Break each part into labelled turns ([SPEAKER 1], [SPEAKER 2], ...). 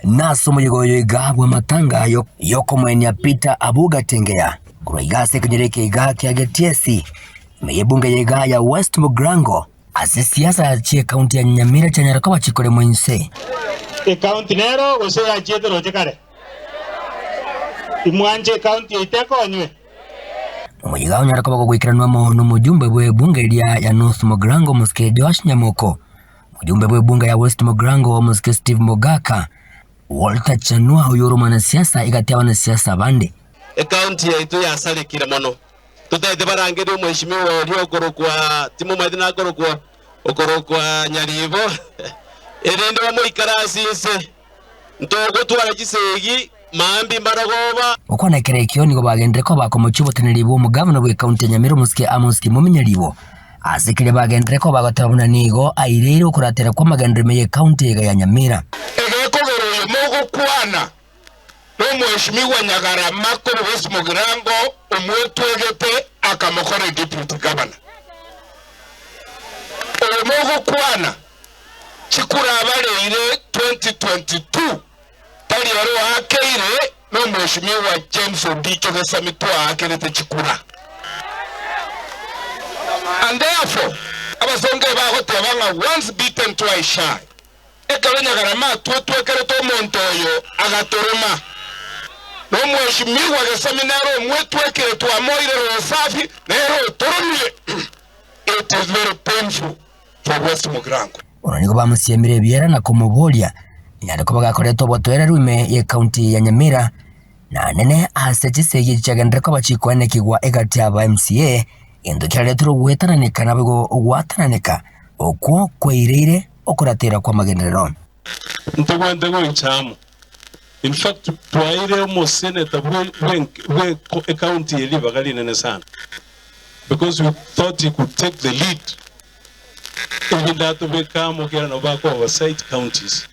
[SPEAKER 1] naso muyigoyo igabwa matanga yoko mwenya Peter Abuga Tengea kurigase kunyereke iga kiagetiesi meyebunga yega ya West Mugrango ase siasa chie kaunti ya Nyamira chanyara kwa chikole mwense
[SPEAKER 2] kaunti nero ose ya chieto roche kare imwanje kaunti iteko anywe
[SPEAKER 1] muyiga unyara kwa kuikiranwa no mujumbe bwe bunge ilia ya North Mugrango Muske Josh Nyamoko mujumbe bwe bunge ya West Mugrango Muske Steve Mogaka Walter Chanua uyuru mwanasiasa igatia wanasiasa bande
[SPEAKER 3] kaunti ya itu ya sali kila mono tutaite barangeri mheshimiwa olio korokwa timu madina korokwa Nyaribo erende wa muikarasi ise ntogo twara gisegi mambi mbaragoba
[SPEAKER 1] ukona kerekyo nigo bagendere ko bakomuchubo teneribo mu governor we county Nyamira Muske Amos Kimumenyaribo asikire bagendere ko bagatabuna nigo airere ukuratera kwa magendere meye county ya Nyamira
[SPEAKER 4] kwana no mheshimiwa Nyagarama ko West Mugrango umwetwegete akamukore deputy governor omogo kwana chikura abareire 2022 tali yaro akeire no mheshimiwa James Obicho gesamitwa akerete chikura and therefore abasonge bahote banga once beaten twice shy Nyagarama twekere to montoyo agatoroma no mheshimiwa geseminaro mwetwekere to amoire rosafi nero toromie it is very painful for West Mugrango
[SPEAKER 1] onanigo bamusiemire biera na kumubolia nyandiko bagakoretwo botwera rume ye county ya Nyamira na nene asechisege chagendere ko bachikwane kigwa egati aba MCA indukira turo gwetananika nabego gwatananika okwo kweirire okuratera kwa magenderero
[SPEAKER 5] ntego inchamu in fact twaire mo senator we county eli bagali nene sana because we thought he could take the lead even that we come here no back oversight counties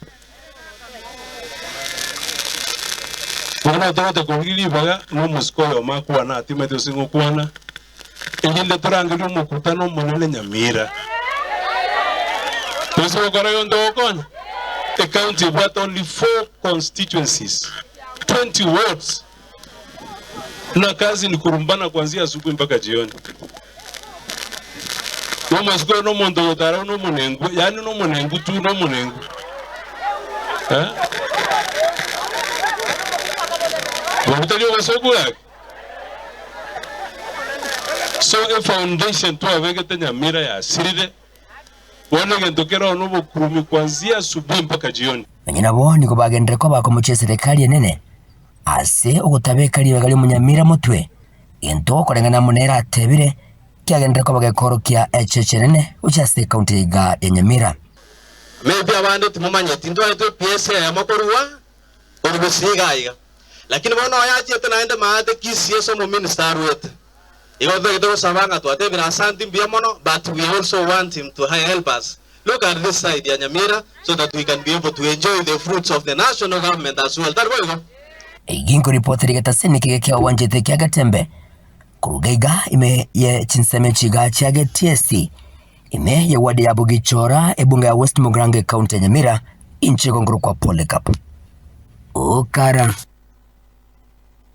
[SPEAKER 5] wana tote kongili baga no muskoyo makuwa na timete singo kuana ingile turangiro mukutano monele Nyamira the county but only 4 constituencies 20 wards na kazi ni kurumbana kuanzia asubuhi mpaka jioni no masko no mondo gotara no monengu yani no monengu tu no monengu wabutali wasogula so a foundation tu avegete Nyamira ya siride wana gendokera nobo kurumi kuanzia asubuhi mpaka jioni
[SPEAKER 1] nyina bo niko bagendere ko bakomuche serikali nene ase ugutabekali bagali mu Nyamira mutwe into korengana munera atebire kyagendere ko bagekorokia echenene uchase county ya Nyamira
[SPEAKER 3] maybe abande tumumanye tindo eto PSA ya makorwa orubusiga iga lakini bona yachi etanaende maate kisieso mu minister wete Igo savanga to atebira asante mbiamono, but we also want him to help us. Look at this side ya Nyamira so that we can be able to enjoy the fruits of the national government as well. That way go.
[SPEAKER 1] Ginko reporteri gataseni kigekya wanjete kya gatembe. Kurugaiga ime ye chinseme chiga chage TSC. Ime ye wadi ya Bugichora ebunga ya West Mugrango County Nyamira inchi konguru kwa Polycarp. Okara.